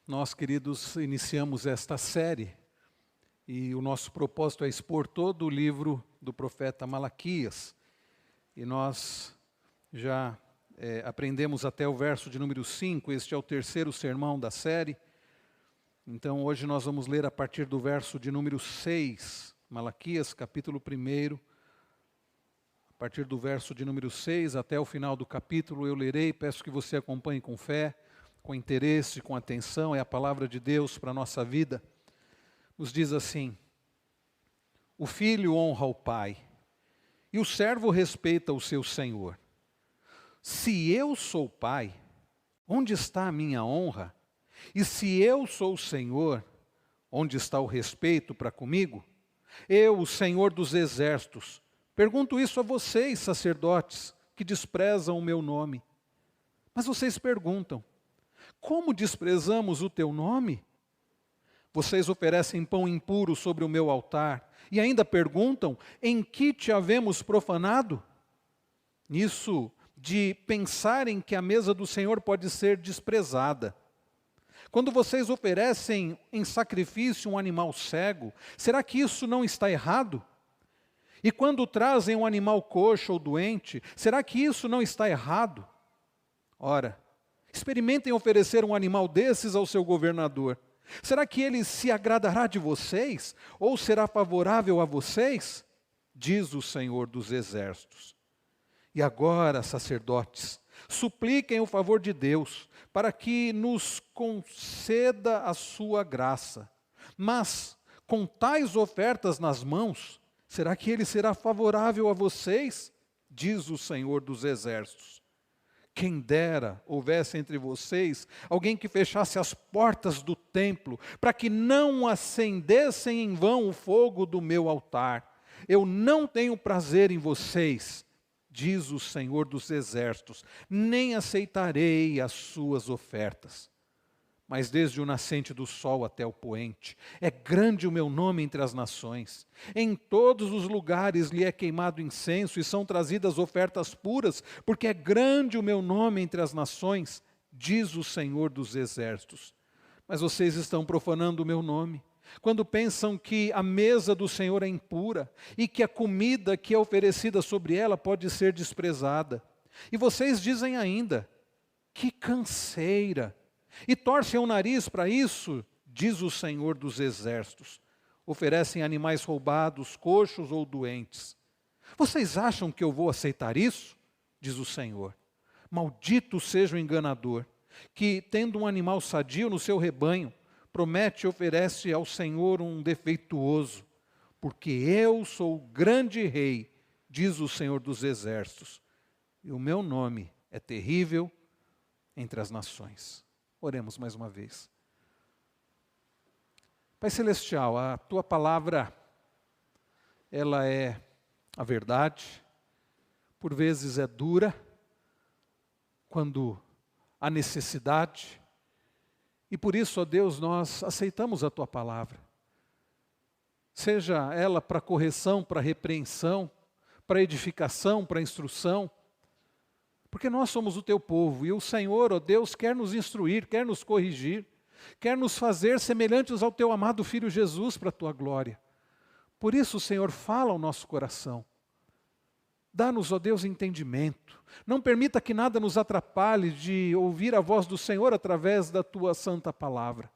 Nós, queridos, iniciamos esta série e o nosso propósito é expor todo o livro do profeta Malaquias. E nós já aprendemos até o verso de número 5, este é o terceiro sermão da série. Então hoje nós vamos ler a partir do verso de número 6, Malaquias capítulo 1. A partir do verso de número 6 até o final do capítulo eu lerei, peço que você acompanhe com fé, com interesse, com atenção, é a palavra de Deus para a nossa vida. Nos diz assim: o filho honra o pai, e o servo respeita o seu senhor. Se eu sou pai, onde está a minha honra? E se eu sou o senhor, onde está o respeito para comigo? Eu, o Senhor dos exércitos, pergunto isso a vocês, sacerdotes, que desprezam o meu nome. Mas vocês perguntam: como desprezamos o teu nome? Vocês oferecem pão impuro sobre o meu altar e ainda perguntam: em que te havemos profanado? Nisso de pensarem que a mesa do Senhor pode ser desprezada. Quando vocês oferecem em sacrifício um animal cego, será que isso não está errado? E quando trazem um animal coxo ou doente, será que isso não está errado? Ora, experimentem oferecer um animal desses ao seu governador. Será que ele se agradará de vocês? Ou será favorável a vocês? Diz o Senhor dos exércitos. E agora, sacerdotes, supliquem o favor de Deus, para que nos conceda a sua graça. Mas, com tais ofertas nas mãos, será que ele será favorável a vocês? Diz o Senhor dos exércitos. Quem dera houvesse entre vocês alguém que fechasse as portas do templo, para que não acendessem em vão o fogo do meu altar. Eu não tenho prazer em vocês, diz o Senhor dos exércitos, nem aceitarei as suas ofertas. Mas desde o nascente do sol até o poente, é grande o meu nome entre as nações. Em todos os lugares lhe é queimado incenso e são trazidas ofertas puras, porque é grande o meu nome entre as nações, diz o Senhor dos exércitos. Mas vocês estão profanando o meu nome, quando pensam que a mesa do Senhor é impura e que a comida que é oferecida sobre ela pode ser desprezada. E vocês dizem ainda: que canseira! E torcem o nariz para isso, diz o Senhor dos exércitos. Oferecem animais roubados, coxos ou doentes. Vocês acham que eu vou aceitar isso? Diz o Senhor. Maldito seja o enganador, que, tendo um animal sadio no seu rebanho, promete e oferece ao Senhor um defeituoso. Porque eu sou o grande rei, diz o Senhor dos exércitos, e o meu nome é terrível entre as nações. Oremos mais uma vez. Pai Celestial, a Tua palavra, ela é a verdade, por vezes é dura, quando há necessidade, e por isso, ó Deus, nós aceitamos a Tua palavra. Seja ela para correção, para repreensão, para edificação, para instrução, porque nós somos o Teu povo, e o Senhor, ó Deus, quer nos instruir, quer nos corrigir, quer nos fazer semelhantes ao Teu amado Filho Jesus para a Tua glória. Por isso, Senhor, fala ao nosso coração. Dá-nos, ó Deus, entendimento. Não permita que nada nos atrapalhe de ouvir a voz do Senhor através da Tua santa palavra.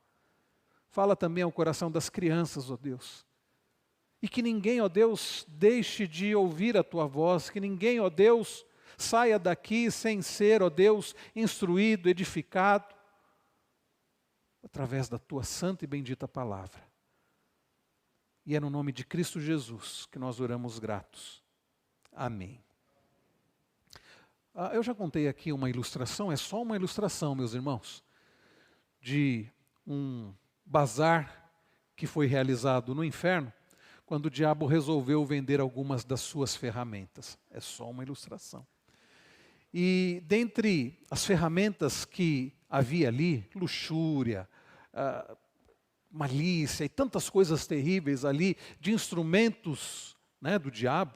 Fala também ao coração das crianças, ó Deus. E que ninguém, ó Deus, deixe de ouvir a Tua voz, que ninguém, ó Deus, saia daqui sem ser, ó Deus, instruído, edificado, através da Tua santa e bendita palavra. E é no nome de Cristo Jesus que nós oramos gratos. Amém. Eu já contei aqui uma ilustração, é só uma ilustração, meus irmãos, de um bazar que foi realizado no inferno, quando o diabo resolveu vender algumas das suas ferramentas. É só uma ilustração. E dentre as ferramentas que havia ali, luxúria, malícia e tantas coisas terríveis ali, de instrumentos, né, do diabo,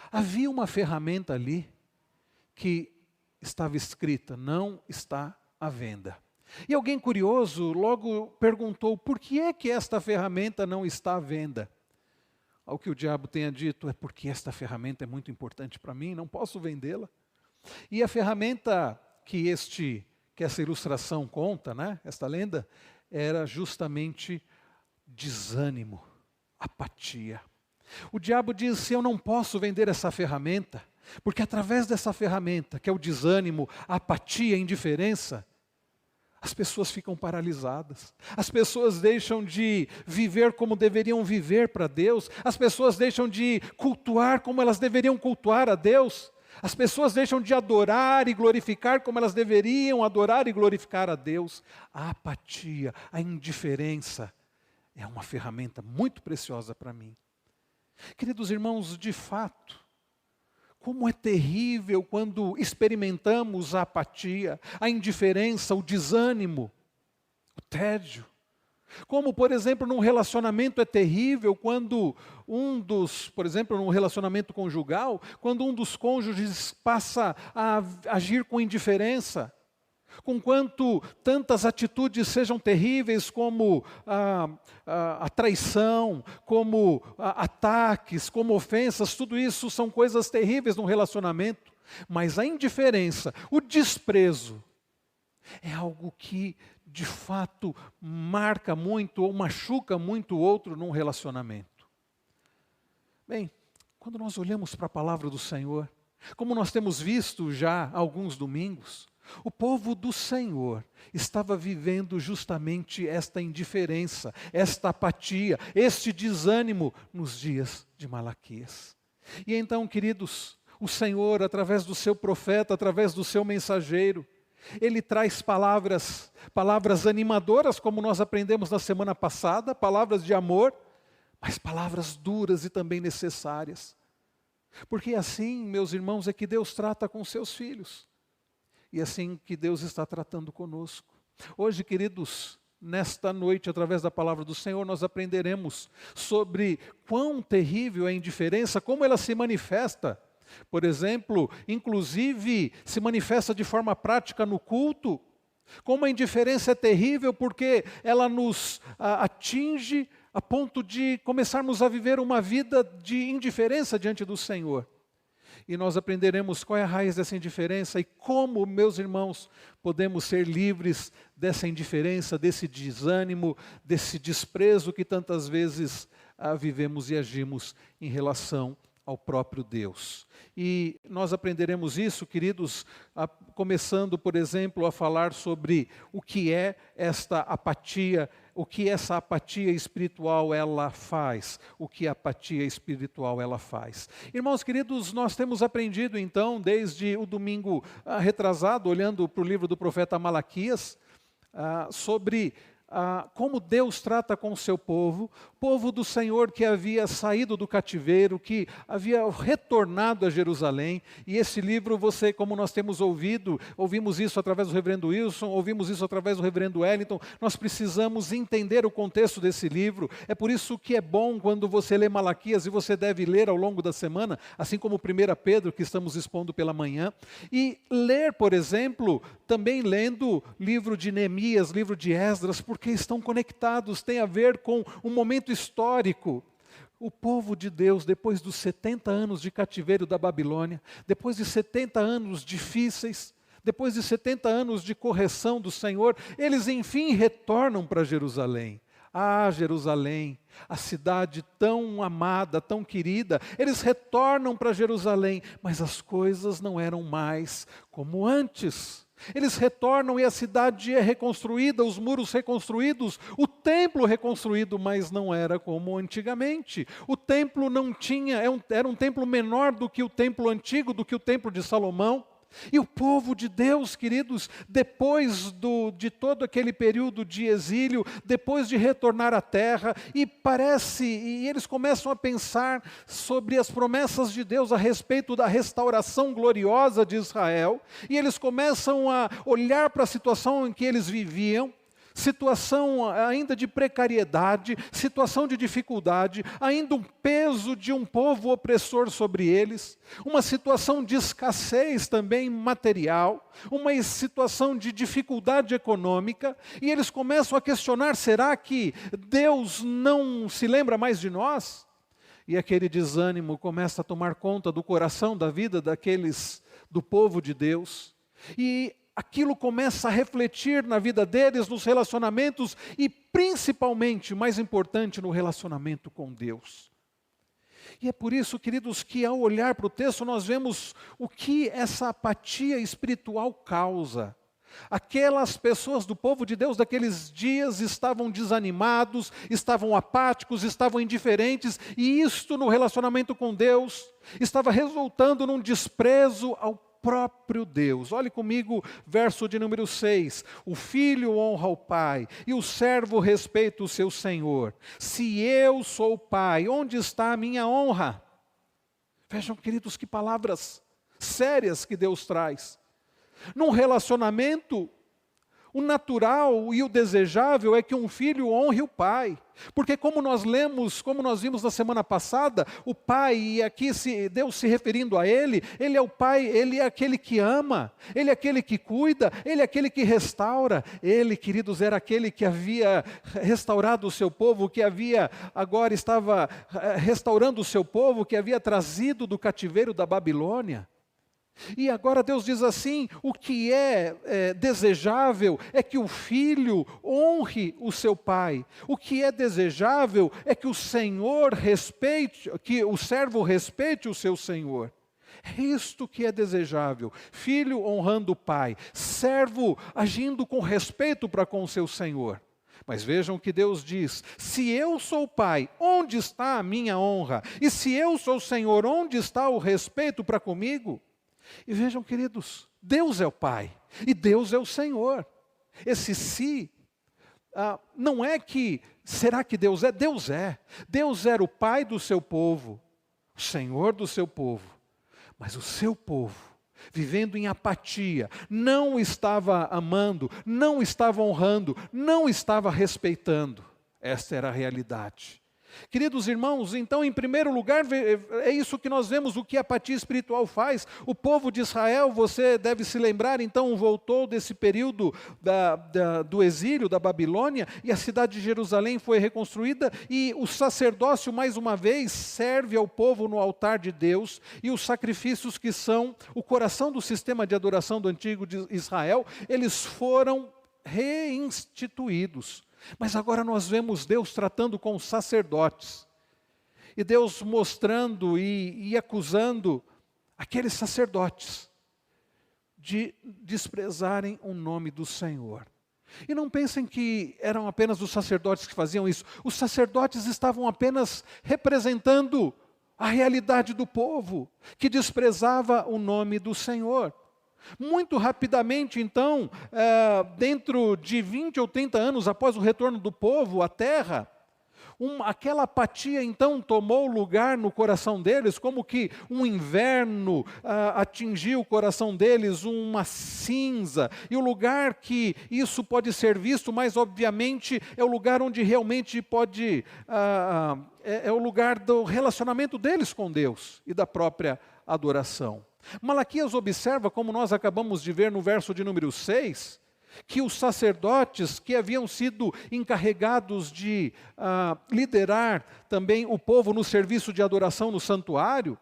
havia uma ferramenta ali que estava escrita: não está à venda. E alguém curioso logo perguntou, por que é que esta ferramenta não está à venda? Ao que o diabo tenha dito, é porque esta ferramenta é muito importante para mim, não posso vendê-la. E a ferramenta que essa ilustração conta, né, esta lenda, era justamente desânimo, apatia. O diabo disse, eu não posso vender essa ferramenta, porque através dessa ferramenta, que é o desânimo, a apatia, a indiferença, as pessoas ficam paralisadas, as pessoas deixam de viver como deveriam viver para Deus, as pessoas deixam de cultuar como elas deveriam cultuar a Deus, as pessoas deixam de adorar e glorificar como elas deveriam adorar e glorificar a Deus. A apatia, a indiferença é uma ferramenta muito preciosa para mim. Queridos irmãos, de fato, como é terrível quando experimentamos a apatia, a indiferença, o desânimo, o tédio. Como, por exemplo, num relacionamento é terrível quando por exemplo, num relacionamento conjugal, quando um dos cônjuges passa a agir com indiferença, conquanto tantas atitudes sejam terríveis como a traição, como ataques, como ofensas, tudo isso são coisas terríveis num relacionamento, mas a indiferença, o desprezo, é algo que de fato marca muito ou machuca muito o outro num relacionamento. Bem, quando nós olhamos para a palavra do Senhor, como nós temos visto já há alguns domingos, o povo do Senhor estava vivendo justamente esta indiferença, esta apatia, este desânimo nos dias de Malaquias. E então, queridos, o Senhor, através do seu profeta, através do seu mensageiro, ele traz palavras animadoras, como nós aprendemos na semana passada, palavras de amor, mas palavras duras e também necessárias. Porque assim, meus irmãos, é que Deus trata com seus filhos. E assim que Deus está tratando conosco. Hoje, queridos, nesta noite, através da palavra do Senhor, nós aprenderemos sobre quão terrível é a indiferença, como ela se manifesta. Por exemplo, inclusive se manifesta de forma prática no culto, como a indiferença é terrível porque ela nos atinge a ponto de começarmos a viver uma vida de indiferença diante do Senhor. E nós aprenderemos qual é a raiz dessa indiferença e como, meus irmãos, podemos ser livres dessa indiferença, desse desânimo, desse desprezo que tantas vezes vivemos e agimos em relação ao próprio Deus. E nós aprenderemos isso, queridos, começando, por exemplo, a falar sobre o que é esta apatia, o que essa apatia espiritual ela faz, o que a apatia espiritual ela faz. Irmãos queridos, nós temos aprendido então, desde o domingo retrasado, olhando para o livro do profeta Malaquias, sobre como Deus trata com o seu povo do Senhor que havia saído do cativeiro, que havia retornado a Jerusalém. E esse livro, como nós temos ouvimos isso através do reverendo Wilson, ouvimos isso através do reverendo Wellington, nós precisamos entender o contexto desse livro. É por isso que é bom quando você lê Malaquias, e você deve ler ao longo da semana, assim como 1 Pedro, que estamos expondo pela manhã, e ler, por exemplo, também lendo livro de Neemias, livro de Esdras, porque estão conectados, tem a ver com um momento histórico. O povo de Deus, depois dos 70 anos de cativeiro da Babilônia, depois de 70 anos difíceis, depois de 70 anos de correção do Senhor, eles enfim retornam para Jerusalém. Ah, Jerusalém, a cidade tão amada, tão querida, eles retornam para Jerusalém, mas as coisas não eram mais como antes. Eles retornam e a cidade é reconstruída, os muros reconstruídos, o templo reconstruído, mas não era como antigamente. O templo não tinha, era um templo menor do que o templo antigo, do que o templo de Salomão. E o povo de Deus, queridos, depois de todo aquele período de exílio, depois de retornar à terra, e eles começam a pensar sobre as promessas de Deus a respeito da restauração gloriosa de Israel, e eles começam a olhar para a situação em que eles viviam, situação ainda de precariedade, situação de dificuldade, ainda um peso de um povo opressor sobre eles, uma situação de escassez também material, uma situação de dificuldade econômica, e eles começam a questionar: será que Deus não se lembra mais de nós? E aquele desânimo começa a tomar conta do coração, da vida do povo de Deus, e aquilo começa a refletir na vida deles, nos relacionamentos e principalmente, mais importante, no relacionamento com Deus. E é por isso, queridos, que ao olhar para o texto nós vemos o que essa apatia espiritual causa. Aquelas pessoas do povo de Deus daqueles dias estavam desanimados, estavam apáticos, estavam indiferentes, e isto no relacionamento com Deus estava resultando num desprezo ao próprio Deus. Olhe comigo, verso de número 6. O filho honra o pai, e o servo respeita o seu senhor. Se eu sou o pai, onde está a minha honra? Vejam, queridos, que palavras sérias que Deus traz. Num relacionamento, o natural e o desejável é que um filho honre o pai. Porque como nós vimos na semana passada, o pai, e aqui Deus se referindo a ele é o pai, ele é aquele que ama, ele é aquele que cuida, ele é aquele que restaura. Ele, queridos, era aquele que havia restaurado o seu povo, que agora estava restaurando o seu povo, que havia trazido do cativeiro da Babilônia. E agora Deus diz assim: o que é desejável é que o filho honre o seu pai. O que é desejável é que o Senhor respeite, que o servo respeite o seu senhor. É isto que é desejável: filho honrando o pai, servo agindo com respeito para com o seu senhor. Mas vejam que Deus diz: se eu sou o pai, onde está a minha honra? E se eu sou o Senhor, onde está o respeito para comigo? E vejam, queridos, Deus é o Pai e Deus é o Senhor. Esse se, não é que, será que Deus é? Deus é. Deus era o Pai do seu povo, o Senhor do seu povo. Mas o seu povo, vivendo em apatia, não estava amando, não estava honrando, não estava respeitando. Esta era a realidade. Queridos irmãos, então, em primeiro lugar, é isso que nós vemos, o que a apatia espiritual faz. O povo de Israel, você deve se lembrar, então, voltou desse período do exílio da Babilônia, e a cidade de Jerusalém foi reconstruída, e o sacerdócio, mais uma vez, serve ao povo no altar de Deus, e os sacrifícios que são o coração do sistema de adoração do antigo de Israel, eles foram reinstituídos. Mas agora nós vemos Deus tratando com os sacerdotes. E Deus mostrando e acusando aqueles sacerdotes de desprezarem o nome do Senhor. E não pensem que eram apenas os sacerdotes que faziam isso. Os sacerdotes estavam apenas representando a realidade do povo, que desprezava o nome do Senhor. Muito rapidamente, então, dentro de 20 ou 30 anos após o retorno do povo à terra, aquela apatia então tomou lugar no coração deles, como que um inverno atingiu o coração deles, uma cinza. E o lugar que isso pode ser visto, mais obviamente, é o lugar onde realmente pode, é o lugar do relacionamento deles com Deus e da própria adoração. Malaquias observa, como nós acabamos de ver no verso de número 6, que os sacerdotes que haviam sido encarregados de liderar também o povo no serviço de adoração no santuário,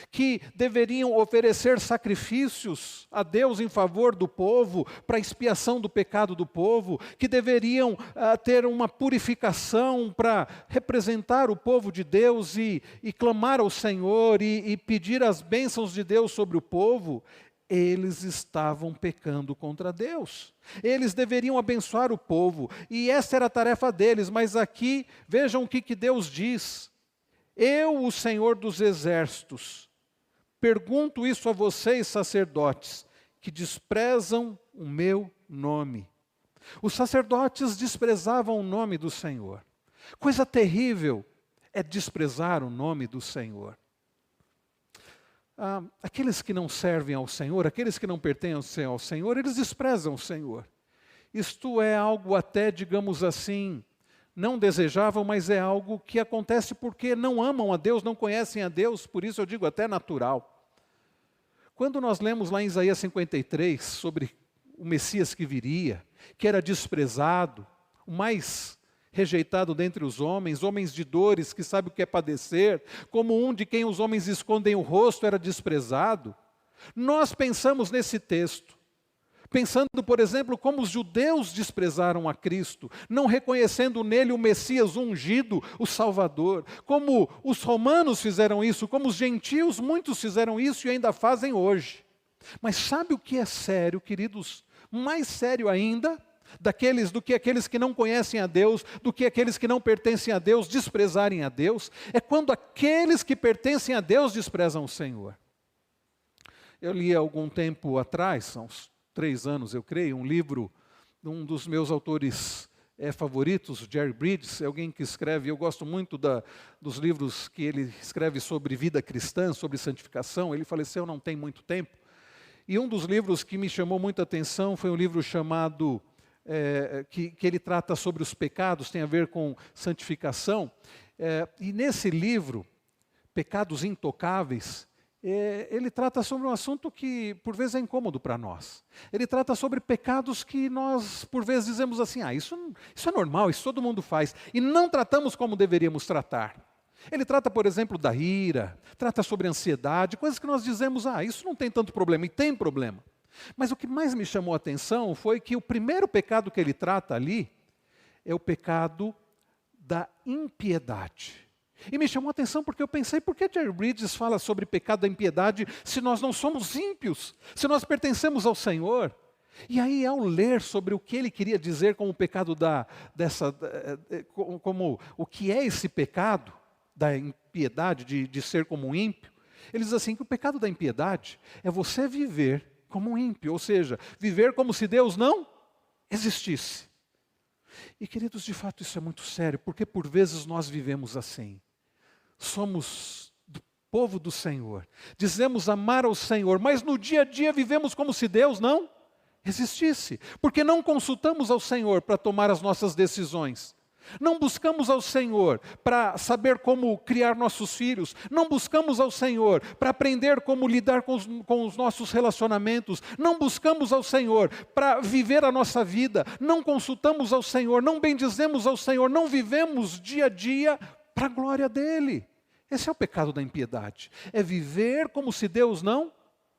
que deveriam oferecer sacrifícios a Deus em favor do povo, para expiação do pecado do povo, que deveriam ter uma purificação para representar o povo de Deus e clamar ao Senhor e pedir as bênçãos de Deus sobre o povo. Eles estavam pecando contra Deus. Eles deveriam abençoar o povo, e essa era a tarefa deles. Mas aqui, vejam o que Deus diz: eu, o Senhor dos exércitos, pergunto isso a vocês, sacerdotes, que desprezam o meu nome. Os sacerdotes desprezavam o nome do Senhor. Coisa terrível é desprezar o nome do Senhor. Aqueles que não servem ao Senhor, aqueles que não pertencem ao Senhor, eles desprezam o Senhor. Isto é algo até, digamos assim, não desejável, mas é algo que acontece porque não amam a Deus, não conhecem a Deus, por isso eu digo até natural. Quando nós lemos lá em Isaías 53 sobre o Messias que viria, que era desprezado, o mais rejeitado dentre os homens, homens de dores, que sabe o que é padecer, como um de quem os homens escondem o rosto era desprezado, nós pensamos nesse texto, pensando, por exemplo, como os judeus desprezaram a Cristo, não reconhecendo nele o Messias ungido, o Salvador, como os romanos fizeram isso, como os gentios, muitos fizeram isso e ainda fazem hoje. Mas sabe o que é sério, queridos? Mais sério ainda do que aqueles que não conhecem a Deus, do que aqueles que não pertencem a Deus desprezarem a Deus, é quando aqueles que pertencem a Deus desprezam o Senhor. Eu li há algum tempo atrás, há uns 3 anos eu creio, um livro de um dos meus autores favoritos, Jerry Bridges, é alguém que escreve, eu gosto muito dos livros que ele escreve sobre vida cristã, sobre santificação. Ele faleceu não tem muito tempo, e um dos livros que me chamou muita atenção foi um livro chamado, que ele trata sobre os pecados, tem a ver com santificação, e nesse livro, Pecados Intocáveis, ele trata sobre um assunto que por vezes é incômodo para nós. Ele trata sobre pecados que nós por vezes dizemos assim, isso é normal, isso todo mundo faz, e não tratamos como deveríamos tratar. Ele trata, por exemplo, da ira, trata sobre ansiedade, coisas que nós dizemos, isso não tem tanto problema, e tem problema. Mas o que mais me chamou a atenção foi que o primeiro pecado que ele trata ali é o pecado da impiedade. E me chamou a atenção porque eu pensei, por que Jerry Bridges fala sobre pecado da impiedade se nós não somos ímpios, se nós pertencemos ao Senhor? E aí, ao ler sobre o que ele queria dizer como o pecado como o que é esse pecado da impiedade, de ser como um ímpio, ele diz assim, que o pecado da impiedade é você viver como um ímpio, ou seja, viver como se Deus não existisse. E queridos, de fato isso é muito sério, porque por vezes nós vivemos assim. Somos do povo do Senhor, dizemos amar ao Senhor, mas no dia a dia vivemos como se Deus não existisse, porque não consultamos ao Senhor para tomar as nossas decisões, não buscamos ao Senhor para saber como criar nossos filhos, não buscamos ao Senhor para aprender como lidar com os nossos relacionamentos, não buscamos ao Senhor para viver a nossa vida, não consultamos ao Senhor, não bendizemos ao Senhor, não vivemos dia a dia para a glória dEle. Esse é o pecado da impiedade, é viver como se Deus não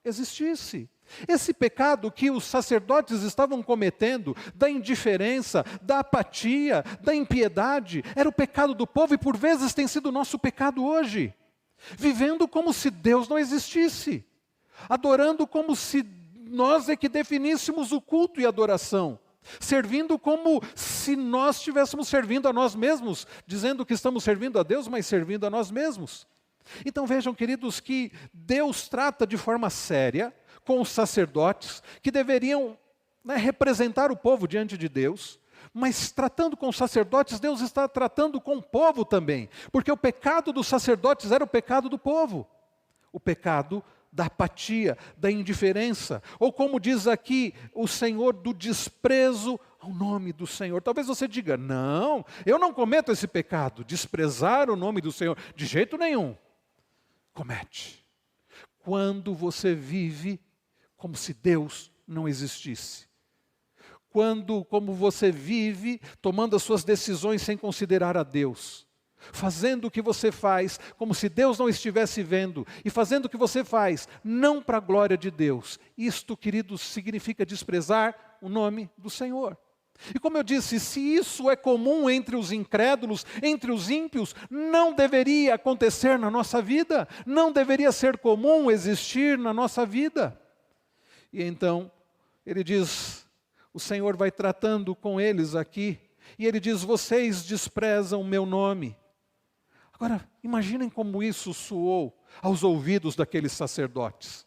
existisse. Esse pecado que os sacerdotes estavam cometendo, da indiferença, da apatia, da impiedade, era o pecado do povo e por vezes tem sido o nosso pecado hoje. Vivendo como se Deus não existisse, adorando como se nós é que definíssemos o culto e a adoração, servindo como se nós estivéssemos servindo a nós mesmos, dizendo que estamos servindo a Deus, mas servindo a nós mesmos. Então vejam, queridos, que Deus trata de forma séria com os sacerdotes, que deveriam representar o povo diante de Deus, mas tratando com os sacerdotes, Deus está tratando com o povo também, porque o pecado dos sacerdotes era o pecado do povo, o pecado da apatia, da indiferença, ou como diz aqui o Senhor, do desprezo ao nome do Senhor. Talvez você diga, não, eu não cometo esse pecado, desprezar o nome do Senhor, de jeito nenhum. Comete. Quando você vive como se Deus não existisse. Quando, como você vive, tomando as suas decisões sem considerar a Deus. Fazendo o que você faz como se Deus não estivesse vendo. E fazendo o que você faz não para a glória de Deus. Isto, queridos, significa desprezar o nome do Senhor. E como eu disse, se isso é comum entre os incrédulos, entre os ímpios, não deveria acontecer na nossa vida. Não deveria ser comum existir na nossa vida. E então, ele diz, o Senhor vai tratando com eles aqui, e ele diz, vocês desprezam o meu nome. Agora, imaginem como isso soou aos ouvidos daqueles sacerdotes.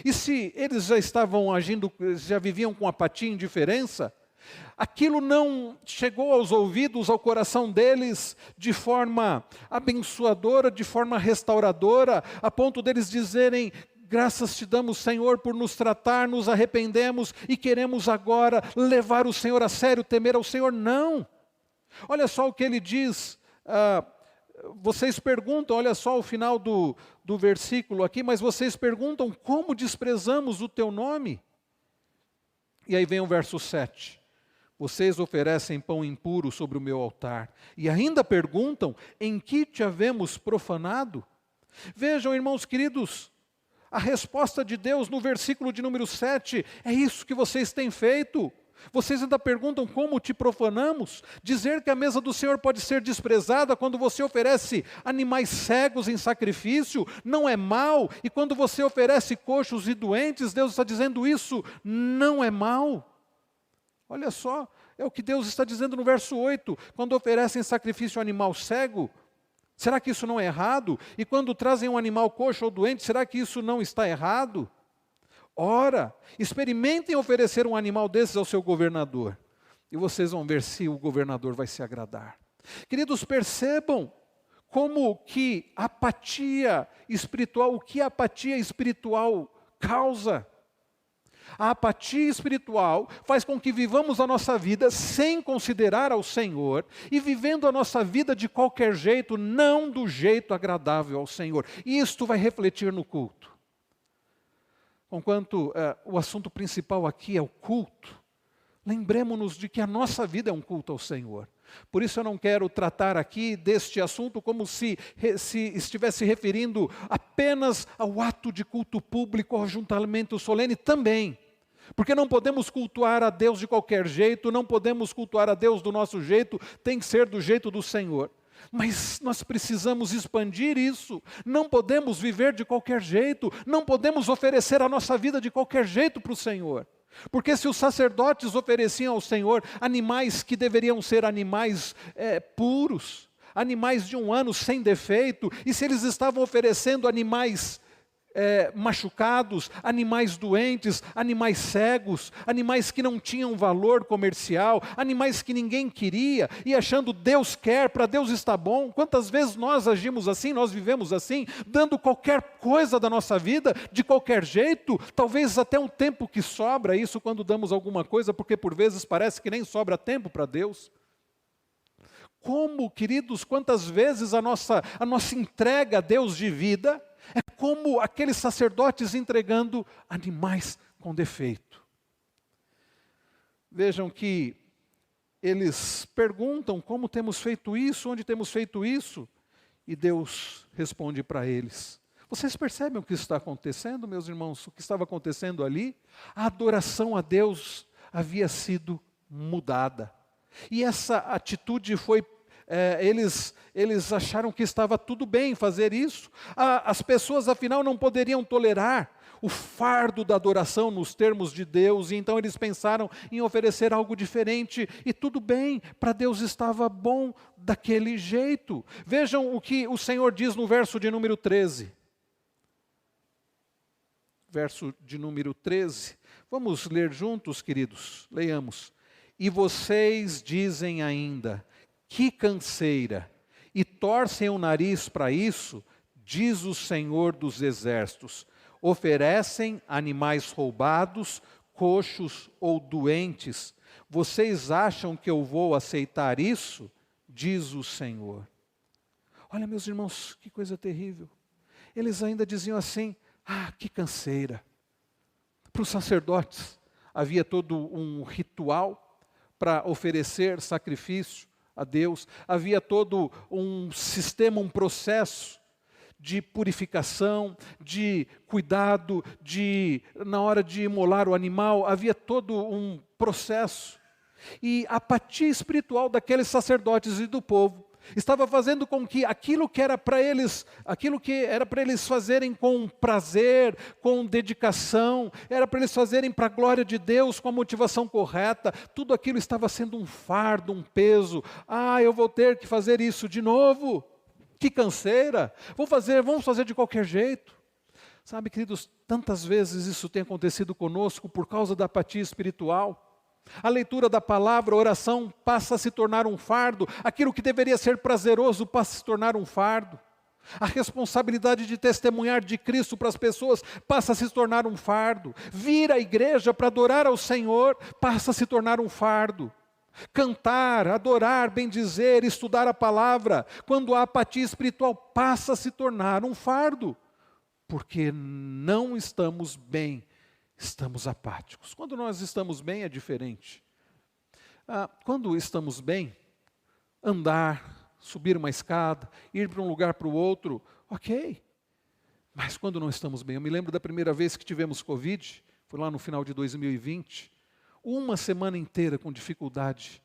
E se eles já estavam agindo, já viviam com apatia e indiferença, aquilo não chegou aos ouvidos, ao coração deles de forma abençoadora, de forma restauradora, a ponto deles dizerem, graças te damos, Senhor, por nos tratar, nos arrependemos e queremos agora levar o Senhor a sério, temer ao Senhor. Não. Olha só o que ele diz. Vocês perguntam, olha só o final do versículo aqui, mas vocês perguntam como desprezamos o teu nome? E aí vem o verso 7. Vocês oferecem pão impuro sobre o meu altar. E ainda perguntam, em que te havemos profanado? Vejam, irmãos queridos, a resposta de Deus no versículo de número 7, é isso que vocês têm feito. Vocês ainda perguntam como te profanamos? Dizer que a mesa do Senhor pode ser desprezada quando você oferece animais cegos em sacrifício, não é mal. E quando você oferece coxos e doentes, Deus está dizendo isso, não é mal. Olha só, é o que Deus está dizendo no verso 8. Quando oferecem sacrifício a animal cego, será que isso não é errado? E quando trazem um animal coxo ou doente, será que isso não está errado? Ora, experimentem oferecer um animal desses ao seu governador. E vocês vão ver se o governador vai se agradar. Queridos, percebam como que apatia espiritual, o que a apatia espiritual causa. A apatia espiritual faz com que vivamos a nossa vida sem considerar ao Senhor e vivendo a nossa vida de qualquer jeito, não do jeito agradável ao Senhor. E isto vai refletir no culto. Conquanto o assunto principal aqui é o culto, lembremos-nos de que a nossa vida é um culto ao Senhor. Por isso eu não quero tratar aqui deste assunto como se estivesse referindo apenas ao ato de culto público, ao ajuntamento solene também. Porque não podemos cultuar a Deus de qualquer jeito, não podemos cultuar a Deus do nosso jeito, tem que ser do jeito do Senhor. Mas nós precisamos expandir isso, não podemos viver de qualquer jeito, não podemos oferecer a nossa vida de qualquer jeito para o Senhor. Porque se os sacerdotes ofereciam ao Senhor animais que deveriam ser animais puros, animais de um ano sem defeito, e se eles estavam oferecendo animais machucados, animais doentes, animais cegos, animais que não tinham valor comercial, animais que ninguém queria, e achando Deus quer, para Deus está bom. Quantas vezes nós agimos assim, nós vivemos assim, dando qualquer coisa da nossa vida, de qualquer jeito, talvez até um tempo que sobra, isso quando damos alguma coisa, porque por vezes parece que nem sobra tempo para Deus. Como, queridos, quantas vezes a nossa entrega a Deus de vida é como aqueles sacerdotes entregando animais com defeito. Vejam que eles perguntam como temos feito isso, onde temos feito isso, e Deus responde para eles. Vocês percebem o que está acontecendo, meus irmãos? O que estava acontecendo ali? A adoração a Deus havia sido mudada. E essa atitude foi eles acharam que estava tudo bem fazer isso. As pessoas, afinal, não poderiam tolerar o fardo da adoração nos termos de Deus, e então eles pensaram em oferecer algo diferente, e tudo bem, para Deus estava bom daquele jeito. Vejam o que o Senhor diz no verso de número 13. Verso de número 13. Vamos ler juntos, queridos? Leiamos. E vocês dizem ainda, que canseira, e torcem o nariz para isso, diz o Senhor dos Exércitos. Oferecem animais roubados, coxos ou doentes. Vocês acham que eu vou aceitar isso? Diz o Senhor. Olha, meus irmãos, que coisa terrível. Eles ainda diziam assim, que canseira. Para os sacerdotes havia todo um ritual para oferecer sacrifício a Deus, havia todo um sistema, um processo de purificação, de cuidado, na hora de imolar o animal, havia todo um processo. E a apatia espiritual daqueles sacerdotes e do povo estava fazendo com que aquilo que era para eles fazerem com prazer, com dedicação, era para eles fazerem para a glória de Deus, com a motivação correta, tudo aquilo estava sendo um fardo, um peso. Eu vou ter que fazer isso de novo, que canseira, vamos fazer de qualquer jeito. Sabe, queridos, tantas vezes isso tem acontecido conosco por causa da apatia espiritual. A leitura da palavra, a oração passa a se tornar um fardo, aquilo que deveria ser prazeroso passa a se tornar um fardo. A responsabilidade de testemunhar de Cristo para as pessoas passa a se tornar um fardo. Vir à igreja para adorar ao Senhor passa a se tornar um fardo. Cantar, adorar, bendizer, estudar a palavra, quando há apatia espiritual, passa a se tornar um fardo. Porque não estamos bem, estamos apáticos. Quando nós estamos bem é diferente. Quando estamos bem, andar, subir uma escada, ir para um lugar para o outro, ok. Mas quando não estamos bem, eu me lembro da primeira vez que tivemos Covid, foi lá no final de 2020, uma semana inteira com dificuldade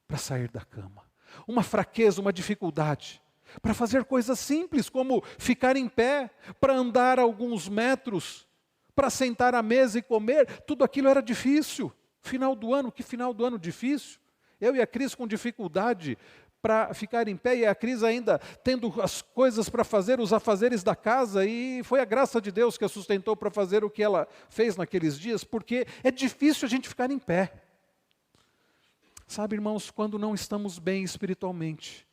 para sair da cama. Uma fraqueza, uma dificuldade para fazer coisas simples, como ficar em pé, para andar alguns metros, para sentar à mesa e comer, tudo aquilo era difícil. Final do ano, que final do ano difícil. Eu e a Cris com dificuldade para ficar em pé, e a Cris ainda tendo as coisas para fazer, os afazeres da casa, e foi a graça de Deus que a sustentou para fazer o que ela fez naqueles dias, porque é difícil a gente ficar em pé. Sabe, irmãos, quando não estamos bem espiritualmente,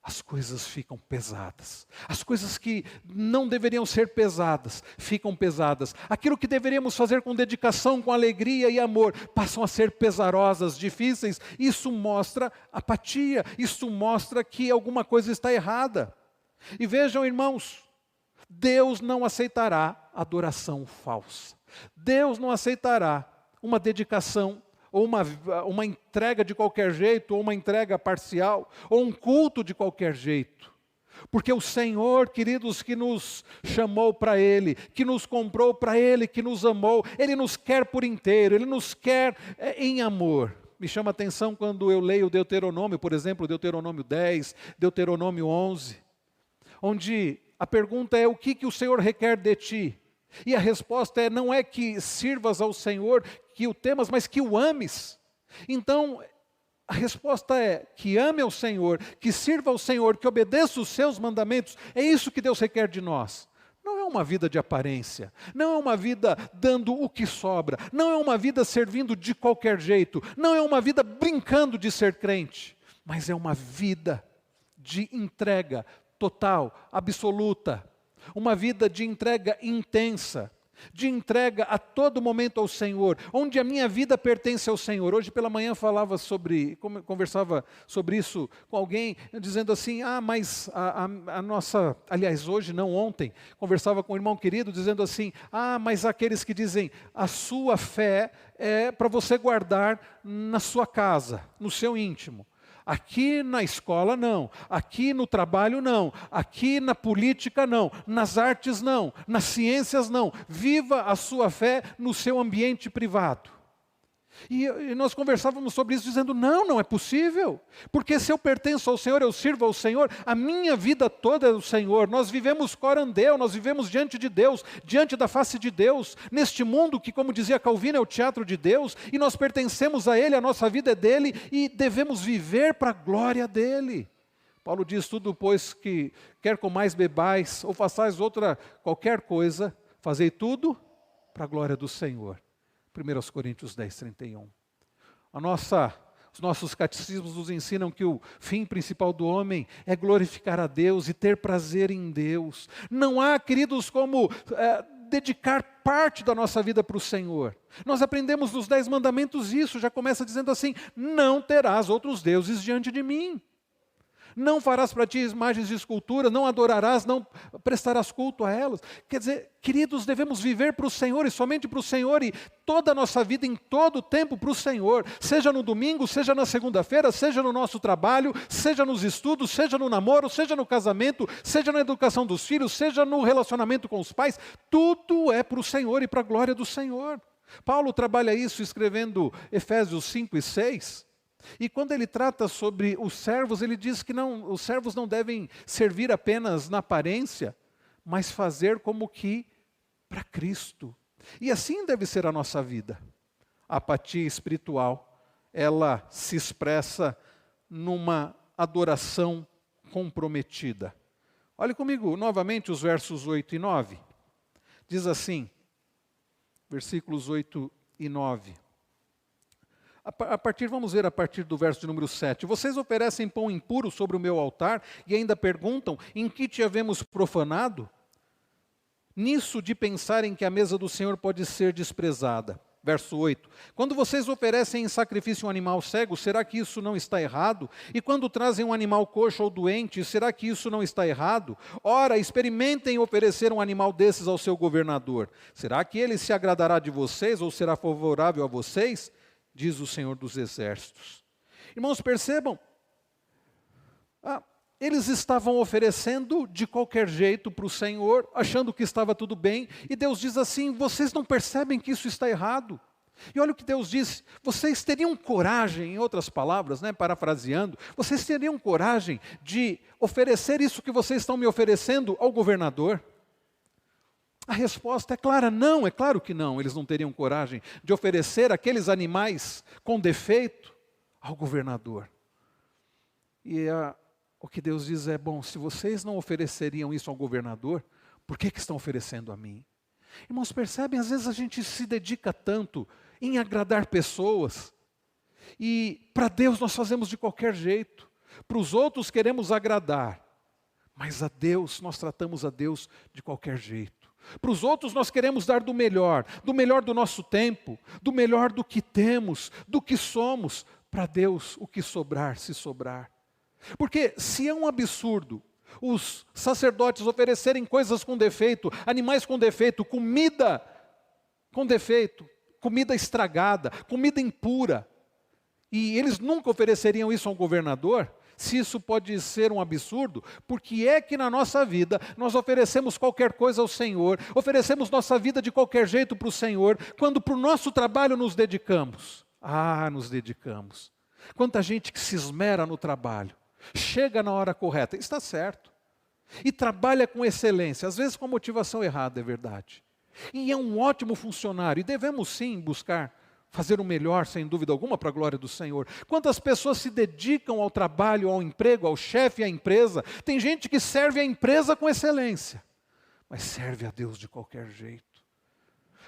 as coisas ficam pesadas. As coisas que não deveriam ser pesadas, ficam pesadas. Aquilo que deveríamos fazer com dedicação, com alegria e amor, passam a ser pesarosas, difíceis. Isso mostra apatia, isso mostra que alguma coisa está errada. E vejam, irmãos, Deus não aceitará adoração falsa. Deus não aceitará uma dedicação ou uma entrega de qualquer jeito, ou uma entrega parcial, ou um culto de qualquer jeito. Porque o Senhor, queridos, que nos chamou para Ele, que nos comprou para Ele, que nos amou, Ele nos quer por inteiro, Ele nos quer em amor. Me chama a atenção quando eu leio Deuteronômio, por exemplo, Deuteronômio 10, Deuteronômio 11, onde a pergunta é: o que o Senhor requer de ti? E a resposta é: não é que sirvas ao Senhor, que o temas, mas que o ames. Então, a resposta é que ame ao Senhor, que sirva ao Senhor, que obedeça os seus mandamentos. É isso que Deus requer de nós. Não é uma vida de aparência, não é uma vida dando o que sobra, não é uma vida servindo de qualquer jeito, não é uma vida brincando de ser crente, mas é uma vida de entrega total, absoluta, uma vida de entrega intensa, de entrega a todo momento ao Senhor, onde a minha vida pertence ao Senhor. Hoje pela manhã conversava sobre isso com alguém, dizendo assim: mas a nossa, aliás hoje, não ontem, conversava com um irmão querido, dizendo assim: mas aqueles que dizem, a sua fé é para você guardar na sua casa, no seu íntimo. Aqui na escola não, aqui no trabalho não, aqui na política não, nas artes não, nas ciências não. Viva a sua fé no seu ambiente privado. E nós conversávamos sobre isso dizendo: não é possível. Porque se eu pertenço ao Senhor, eu sirvo ao Senhor, a minha vida toda é do Senhor. Nós vivemos corandeu, nós vivemos diante de Deus, diante da face de Deus, neste mundo que, como dizia Calvino, é o teatro de Deus, e nós pertencemos a Ele, a nossa vida é dEle, e devemos viver para a glória dEle. Paulo diz: tudo, pois, que quer comais, bebais, ou façais outra qualquer coisa, fazei tudo para a glória do Senhor. 1 Coríntios 10, 31. Os nossos catecismos nos ensinam que o fim principal do homem é glorificar a Deus e ter prazer em Deus. Não há, queridos, como dedicar parte da nossa vida para o Senhor. Nós aprendemos nos 10 mandamentos isso, já começa dizendo assim: não terás outros deuses diante de mim. Não farás para ti imagens de escultura, não adorarás, não prestarás culto a elas. Quer dizer, queridos, devemos viver para o Senhor e somente para o Senhor, e toda a nossa vida, em todo o tempo, para o Senhor. Seja no domingo, seja na segunda-feira, seja no nosso trabalho, seja nos estudos, seja no namoro, seja no casamento, seja na educação dos filhos, seja no relacionamento com os pais. Tudo é para o Senhor e para a glória do Senhor. Paulo trabalha isso escrevendo Efésios 5 e 6. E quando ele trata sobre os servos, ele diz que os servos não devem servir apenas na aparência, mas fazer como que para Cristo. E assim deve ser a nossa vida. A apatia espiritual, ela se expressa numa adoração comprometida. Olhe comigo novamente os versos 8 e 9. Diz assim, versículos 8 e 9. Vamos ver a partir do verso de número 7. Vocês oferecem pão impuro sobre o meu altar e ainda perguntam, em que te havemos profanado? Nisso de pensarem que a mesa do Senhor pode ser desprezada. Verso 8. Quando vocês oferecem em sacrifício um animal cego, será que isso não está errado? E quando trazem um animal coxo ou doente, será que isso não está errado? Ora, experimentem oferecer um animal desses ao seu governador. Será que ele se agradará de vocês ou será favorável a vocês? Diz o Senhor dos Exércitos. Irmãos, percebam, eles estavam oferecendo de qualquer jeito para o Senhor, achando que estava tudo bem, e Deus diz assim, vocês não percebem que isso está errado? E olha o que Deus diz, vocês teriam coragem, em outras palavras, parafraseando, vocês teriam coragem de oferecer isso que vocês estão me oferecendo ao governador? A resposta é clara, não, é claro que não, eles não teriam coragem de oferecer aqueles animais com defeito ao governador. E o que Deus diz é, bom, se vocês não ofereceriam isso ao governador, por que estão oferecendo a mim? Irmãos, percebem, às vezes a gente se dedica tanto em agradar pessoas, e para Deus nós fazemos de qualquer jeito, para os outros queremos agradar, mas a Deus, nós tratamos a Deus de qualquer jeito. Para os outros nós queremos dar do melhor do nosso tempo, do melhor do que temos, do que somos. Para Deus, o que sobrar, se sobrar. Porque se é um absurdo os sacerdotes oferecerem coisas com defeito, animais com defeito, comida com defeito, comida estragada, comida impura, e eles nunca ofereceriam isso a um governador, se isso pode ser um absurdo, porque é que na nossa vida nós oferecemos qualquer coisa ao Senhor, oferecemos nossa vida de qualquer jeito para o Senhor, quando para o nosso trabalho nos dedicamos. Nos dedicamos. Quanta gente que se esmera no trabalho, chega na hora correta, está certo, e trabalha com excelência, às vezes com a motivação errada, é verdade. E é um ótimo funcionário, e devemos sim buscar fazer o melhor, sem dúvida alguma, para a glória do Senhor. Quantas pessoas se dedicam ao trabalho, ao emprego, ao chefe, à empresa. Tem gente que serve a empresa com excelência, mas serve a Deus de qualquer jeito.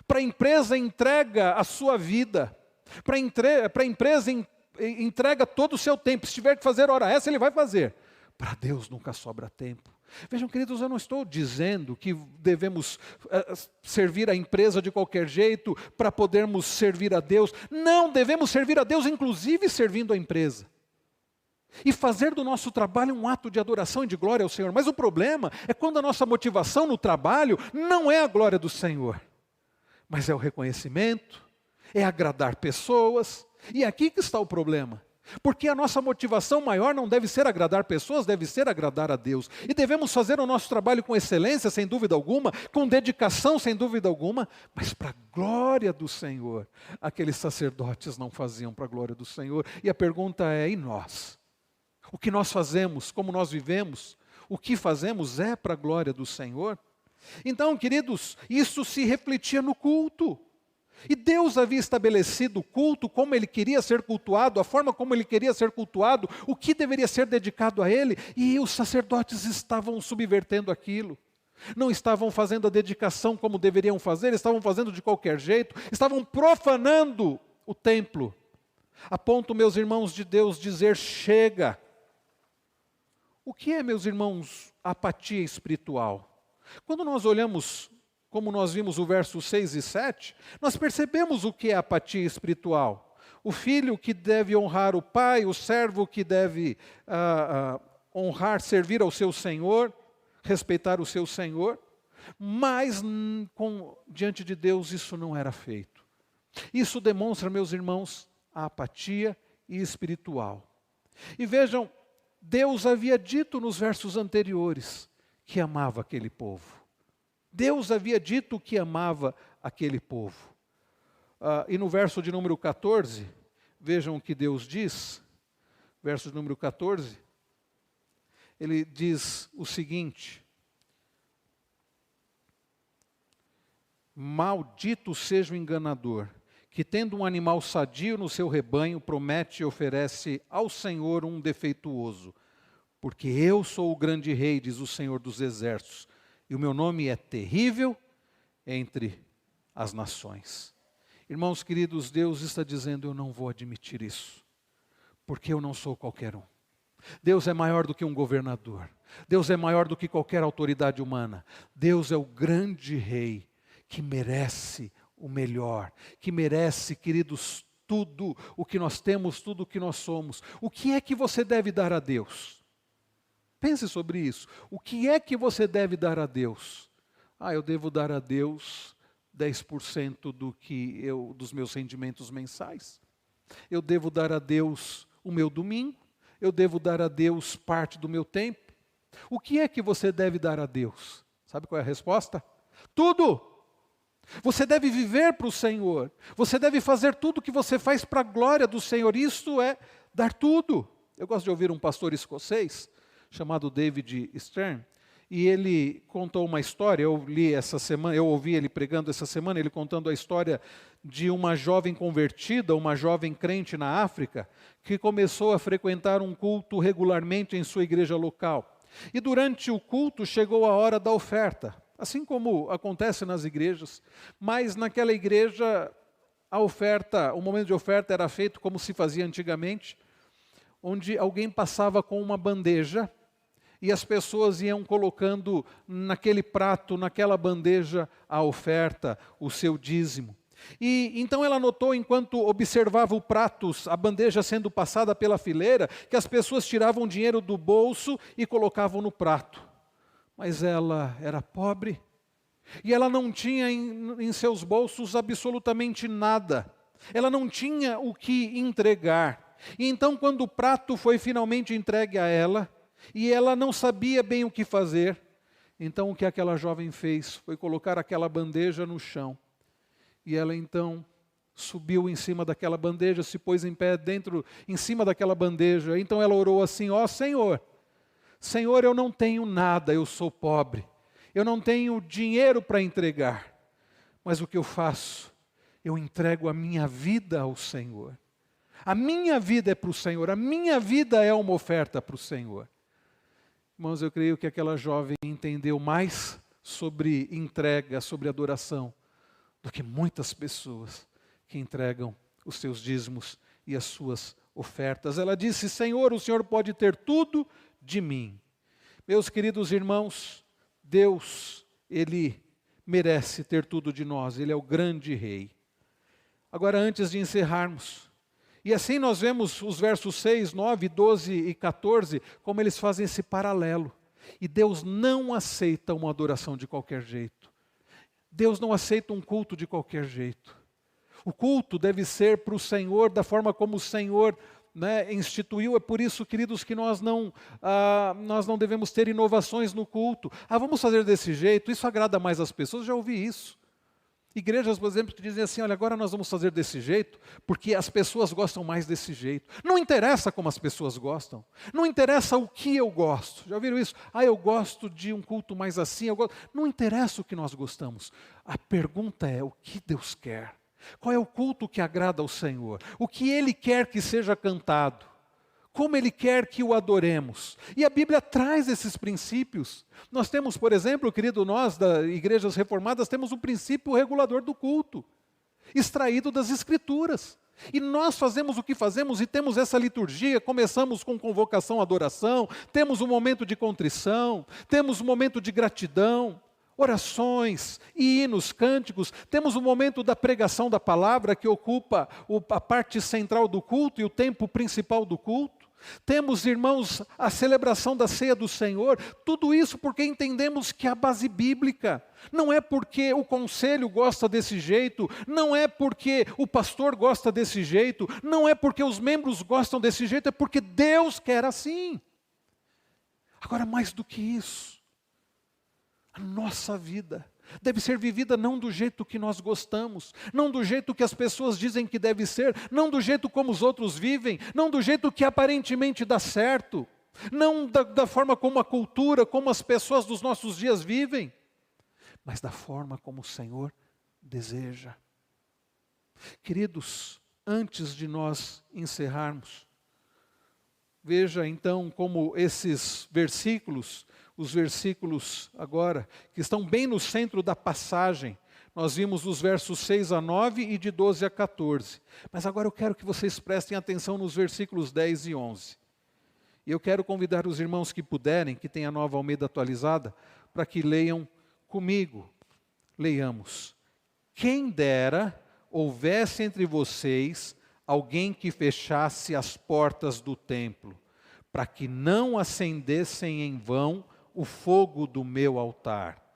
Para a empresa entrega a sua vida, para a empresa entrega todo o seu tempo. Se tiver que fazer hora extra, ele vai fazer. Para Deus nunca sobra tempo. Vejam, queridos, eu não estou dizendo que devemos servir a empresa de qualquer jeito para podermos servir a Deus. Não, devemos servir a Deus, inclusive servindo a empresa. E fazer do nosso trabalho um ato de adoração e de glória ao Senhor. Mas o problema é quando a nossa motivação no trabalho não é a glória do Senhor, mas é o reconhecimento, é agradar pessoas. E é aqui que está o problema. Porque a nossa motivação maior não deve ser agradar pessoas, deve ser agradar a Deus. E devemos fazer o nosso trabalho com excelência, sem dúvida alguma, com dedicação, sem dúvida alguma, mas para a glória do Senhor. Aqueles sacerdotes não faziam para a glória do Senhor. E a pergunta é, e nós? O que nós fazemos, como nós vivemos, o que fazemos é para a glória do Senhor? Então, queridos, isso se refletia no culto. E Deus havia estabelecido o culto, como Ele queria ser cultuado, a forma como Ele queria ser cultuado, o que deveria ser dedicado a Ele, e os sacerdotes estavam subvertendo aquilo. Não estavam fazendo a dedicação como deveriam fazer, estavam fazendo de qualquer jeito, estavam profanando o templo. A ponto, meus irmãos, de Deus dizer, chega. O que é, meus irmãos, apatia espiritual? Quando nós olhamos, como nós vimos o verso 6 e 7, nós percebemos o que é apatia espiritual. O filho que deve honrar o pai, o servo que deve honrar, servir ao seu senhor, respeitar o seu senhor, mas diante de Deus isso não era feito. Isso demonstra, meus irmãos, a apatia espiritual. E vejam, Deus havia dito nos versos anteriores que amava aquele povo. Deus havia dito que amava aquele povo. E no verso de número 14, vejam o que Deus diz. Verso de número 14, ele diz o seguinte: maldito seja o enganador, que tendo um animal sadio no seu rebanho, promete e oferece ao Senhor um defeituoso. Porque eu sou o grande rei, diz o Senhor dos Exércitos, e o meu nome é terrível entre as nações. Irmãos queridos, Deus está dizendo: eu não vou admitir isso, porque eu não sou qualquer um. Deus é maior do que um governador. Deus é maior do que qualquer autoridade humana. Deus é o grande rei que merece o melhor, que merece, queridos, tudo o que nós temos, tudo o que nós somos. O que é que você deve dar a Deus? Pense sobre isso. O que é que você deve dar a Deus? Eu devo dar a Deus 10% dos meus rendimentos mensais. Eu devo dar a Deus o meu domingo. Eu devo dar a Deus parte do meu tempo. O que é que você deve dar a Deus? Sabe qual é a resposta? Tudo! Você deve viver para o Senhor. Você deve fazer tudo o que você faz para a glória do Senhor. Isso é dar tudo. Eu gosto de ouvir um pastor escocês, chamado David Stern, e ele contou uma história, eu ouvi ele pregando essa semana, ele contando a história de uma jovem convertida, uma jovem crente na África, que começou a frequentar um culto regularmente em sua igreja local. E durante o culto chegou a hora da oferta, assim como acontece nas igrejas, mas naquela igreja o momento de oferta era feito como se fazia antigamente, onde alguém passava com uma bandeja e as pessoas iam colocando naquele prato, naquela bandeja, a oferta, o seu dízimo. E então ela notou, enquanto observava o prato, a bandeja sendo passada pela fileira, que as pessoas tiravam dinheiro do bolso e colocavam no prato. Mas ela era pobre e ela não tinha em seus bolsos absolutamente nada. Ela não tinha o que entregar. E então, quando o prato foi finalmente entregue a ela, e ela não sabia bem o que fazer, então o que aquela jovem fez foi colocar aquela bandeja no chão. E ela então subiu em cima daquela bandeja, se pôs em pé em cima daquela bandeja. Então ela orou assim: ó Senhor, Senhor, eu não tenho nada, eu sou pobre. Eu não tenho dinheiro para entregar. Mas o que eu faço? Eu entrego a minha vida ao Senhor. A minha vida é para o Senhor, a minha vida é uma oferta para o Senhor. Irmãos, eu creio que aquela jovem entendeu mais sobre entrega, sobre adoração, do que muitas pessoas que entregam os seus dízimos e as suas ofertas. Ela disse: Senhor, o Senhor pode ter tudo de mim. Meus queridos irmãos, Deus, Ele merece ter tudo de nós, Ele é o grande Rei. Agora, antes de encerrarmos, e assim nós vemos os versos 6, 9, 12 e 14, como eles fazem esse paralelo. E Deus não aceita uma adoração de qualquer jeito. Deus não aceita um culto de qualquer jeito. O culto deve ser para o Senhor, da forma como o Senhor instituiu. É por isso, queridos, que nós não devemos ter inovações no culto. Vamos fazer desse jeito, isso agrada mais as pessoas. Já ouvi isso. Igrejas, por exemplo, que dizem assim: olha, agora nós vamos fazer desse jeito, porque as pessoas gostam mais desse jeito. Não interessa como as pessoas gostam, não interessa o que eu gosto. Já ouviram isso? Eu gosto de um culto mais assim, Não interessa o que nós gostamos. A pergunta é: o que Deus quer? Qual é o culto que agrada ao Senhor? O que Ele quer que seja cantado? Como Ele quer que o adoremos? E a Bíblia traz esses princípios. Nós temos, por exemplo, querido, nós das igrejas reformadas, temos um princípio regulador do culto, extraído das Escrituras. E nós fazemos o que fazemos e temos essa liturgia. Começamos com convocação à adoração, temos um momento de contrição, temos um momento de gratidão, orações, hinos, cânticos. Temos o momento da pregação da palavra, que ocupa a parte central do culto e o tempo principal do culto. Temos, irmãos, a celebração da ceia do Senhor. Tudo isso porque entendemos que a base bíblica não é porque o conselho gosta desse jeito, não é porque o pastor gosta desse jeito, não é porque os membros gostam desse jeito, é porque Deus quer assim. Agora, mais do que isso, a nossa vida deve ser vivida não do jeito que nós gostamos, não do jeito que as pessoas dizem que deve ser, não do jeito como os outros vivem, não do jeito que aparentemente dá certo, não da forma como a cultura, como as pessoas dos nossos dias vivem, mas da forma como o Senhor deseja. Queridos, antes de nós encerrarmos, veja então como esses versículos, os versículos agora, que estão bem no centro da passagem, Nós vimos os versos 6 a 9 e de 12 a 14. Mas agora eu quero que vocês prestem atenção nos versículos 10 e 11. E eu quero convidar os irmãos que puderem, que têm a Nova Almeida atualizada, para que leiam comigo. Leiamos. Quem dera houvesse entre vocês alguém que fechasse as portas do templo, para que não acendessem em vão o fogo do meu altar.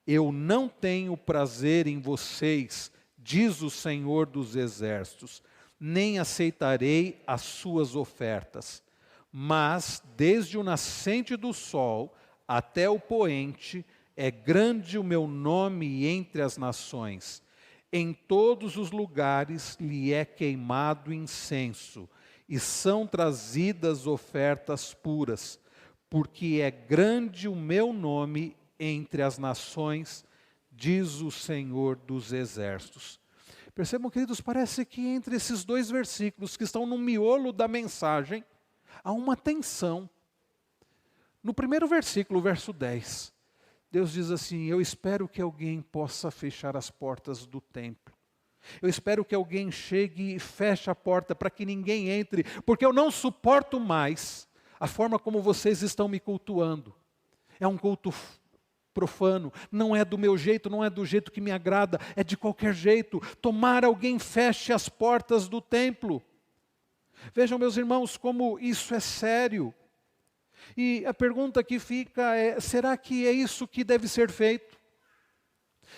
Eu não tenho prazer em vocês, diz o Senhor dos Exércitos, nem aceitarei as suas ofertas. Mas, desde o nascente do sol até o poente, é grande o meu nome entre as nações. Em todos os lugares lhe é queimado incenso, e são trazidas ofertas puras, porque é grande o meu nome entre as nações, diz o Senhor dos Exércitos. Percebam, queridos, parece que entre esses dois versículos que estão no miolo da mensagem, há uma tensão. No primeiro versículo, verso 10, Deus diz assim: eu espero que alguém possa fechar as portas do templo. Eu espero que alguém chegue e feche a porta para que ninguém entre, porque eu não suporto mais a forma como vocês estão me cultuando. É um culto profano, não é do meu jeito, não é do jeito que me agrada, é de qualquer jeito. Tomara alguém feche as portas do templo. Vejam, meus irmãos, como isso é sério. E a pergunta que fica é: será que é isso que deve ser feito?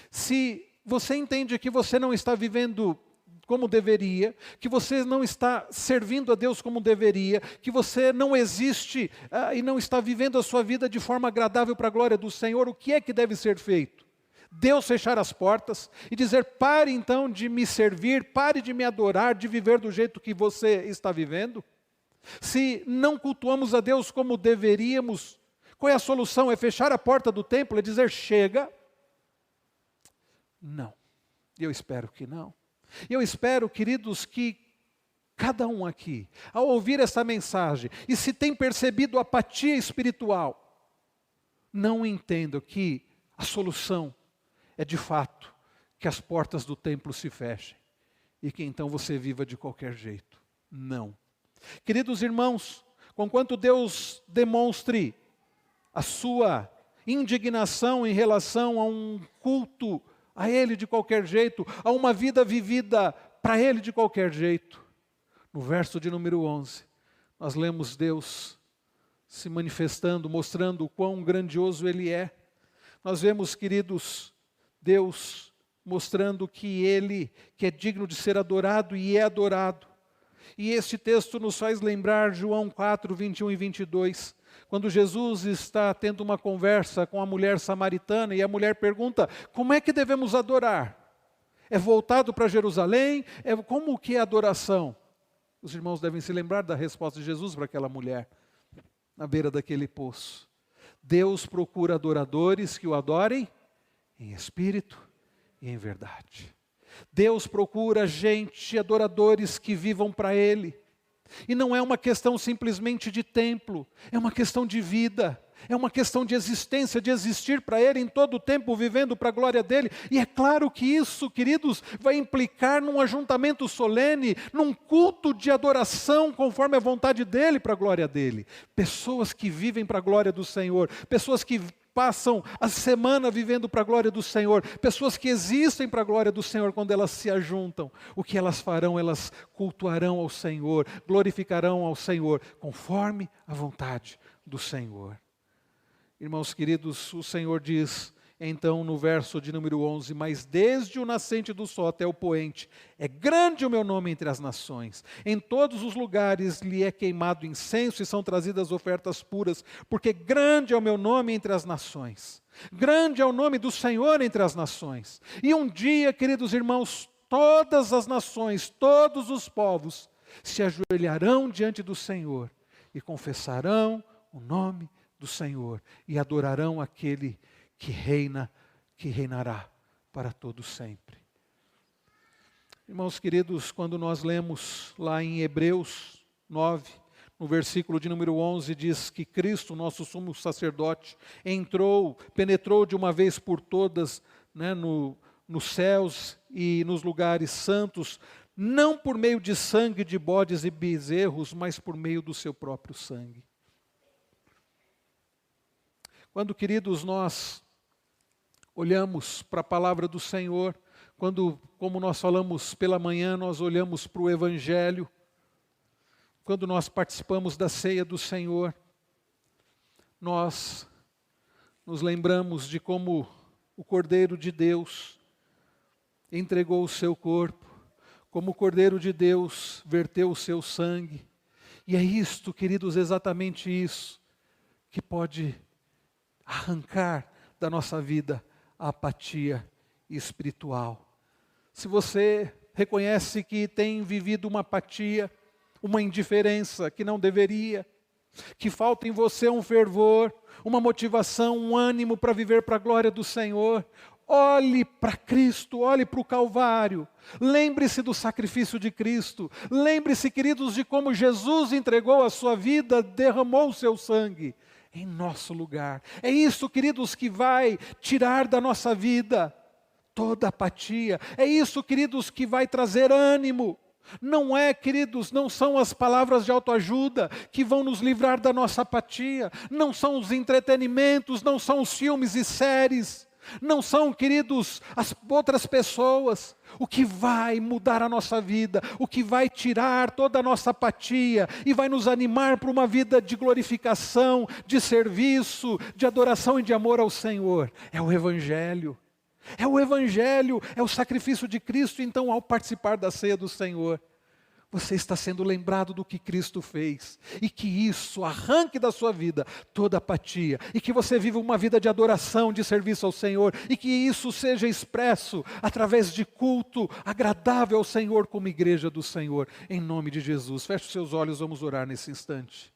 Se você entende que você não está vivendo como deveria, que você não está servindo a Deus como deveria, que você não existe e não está vivendo a sua vida de forma agradável para a glória do Senhor, o que é que deve ser feito? Deus fechar as portas e dizer: pare então de me servir, pare de me adorar, de viver do jeito que você está vivendo? Se não cultuamos a Deus como deveríamos, qual é a solução? É fechar a porta do templo? É dizer: chega? Não, eu espero que não. Eu espero, queridos, que cada um aqui, ao ouvir essa mensagem, e se tem percebido apatia espiritual, não entenda que a solução é de fato que as portas do templo se fechem e que então você viva de qualquer jeito. Não. Queridos irmãos, conquanto Deus demonstre a sua indignação em relação a um culto a Ele de qualquer jeito, a uma vida vivida para Ele de qualquer jeito, no verso de número 11, nós lemos Deus se manifestando, mostrando o quão grandioso Ele é. Nós vemos, queridos, Deus mostrando que Ele, que é digno de ser adorado e é adorado. E este texto nos faz lembrar João 4, 21 e 22, quando Jesus está tendo uma conversa com a mulher samaritana e a mulher pergunta: como é que devemos adorar? É voltado para Jerusalém? Como que é a adoração? Os irmãos devem se lembrar da resposta de Jesus para aquela mulher, na beira daquele poço. Deus procura adoradores que o adorem em espírito e em verdade. Deus procura gente, adoradores que vivam para Ele. E não é uma questão simplesmente de templo, é uma questão de vida, é uma questão de existência, de existir para Ele em todo o tempo, vivendo para a glória dEle. E é claro que isso, queridos, vai implicar num ajuntamento solene, num culto de adoração conforme a vontade dEle para a glória dEle. Pessoas que vivem para a glória do Senhor, pessoas que passam a semana vivendo para a glória do Senhor, pessoas que existem para a glória do Senhor. Quando elas se ajuntam, o que elas farão? Elas cultuarão ao Senhor, glorificarão ao Senhor, conforme a vontade do Senhor. Irmãos queridos, o Senhor diz, então no verso de número 11, mas desde o nascente do sol até o poente, é grande o meu nome entre as nações. Em todos os lugares lhe é queimado incenso e são trazidas ofertas puras, porque grande é o meu nome entre as nações. Grande é o nome do Senhor entre as nações. E um dia, queridos irmãos, todas as nações, todos os povos se ajoelharão diante do Senhor e confessarão o nome do Senhor e adorarão aquele que reina, que reinará para todo sempre. Irmãos queridos, quando nós lemos lá em Hebreus 9, no versículo de número 11, diz que Cristo, nosso sumo sacerdote, penetrou de uma vez por todas, no nos céus e nos lugares santos, não por meio de sangue de bodes e bezerros, mas por meio do seu próprio sangue. Quando, queridos, nós olhamos para a palavra do Senhor, quando, como nós falamos pela manhã, nós olhamos para o Evangelho, quando nós participamos da ceia do Senhor, nós nos lembramos de como o Cordeiro de Deus entregou o seu corpo, como o Cordeiro de Deus verteu o seu sangue. E é isto, queridos, exatamente isso, que pode arrancar da nossa vida a apatia espiritual. Se você reconhece que tem vivido uma apatia, uma indiferença que não deveria, que falta em você um fervor, uma motivação, um ânimo para viver para a glória do Senhor, olhe para Cristo, olhe para o Calvário, lembre-se do sacrifício de Cristo, lembre-se, queridos, de como Jesus entregou a sua vida, derramou o seu sangue em nosso lugar. É isso, queridos, que vai tirar da nossa vida toda apatia. É isso, queridos, que vai trazer ânimo. Não é, queridos, não são as palavras de autoajuda que vão nos livrar da nossa apatia. Não são os entretenimentos, não são os filmes e séries. Não são, queridos, as outras pessoas. O que vai mudar a nossa vida, o que vai tirar toda a nossa apatia e vai nos animar para uma vida de glorificação, de serviço, de adoração e de amor ao Senhor, é o Evangelho. É o Evangelho, é o sacrifício de Cristo. Então, ao participar da ceia do Senhor, você está sendo lembrado do que Cristo fez. E que isso arranque da sua vida toda apatia. E que você viva uma vida de adoração, de serviço ao Senhor. E que isso seja expresso através de culto agradável ao Senhor como igreja do Senhor. Em nome de Jesus. Feche os seus olhos, vamos orar nesse instante.